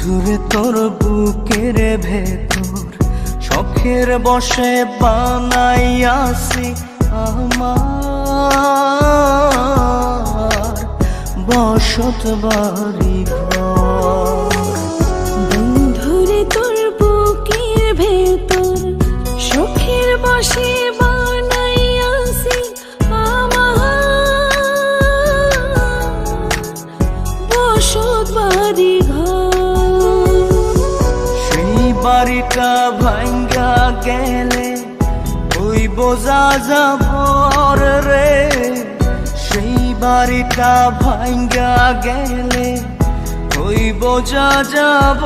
বন্ধুরে তোর বুকের ভেতর শখের বসে বানাইয়াছি আমার বসত বাড়ি ঘর। বন্ধুরে তোর বুকের ভেতর শখের বসে বানাইয়াছি আমার বসত বাড়ি ঘর। সেই বাড়িটা ভাঙ্গা গেলে ওই বোঝা যাবর রে, সেই বাড়িটা ভাঙ্গা গেলে ওই বোঝা যাব।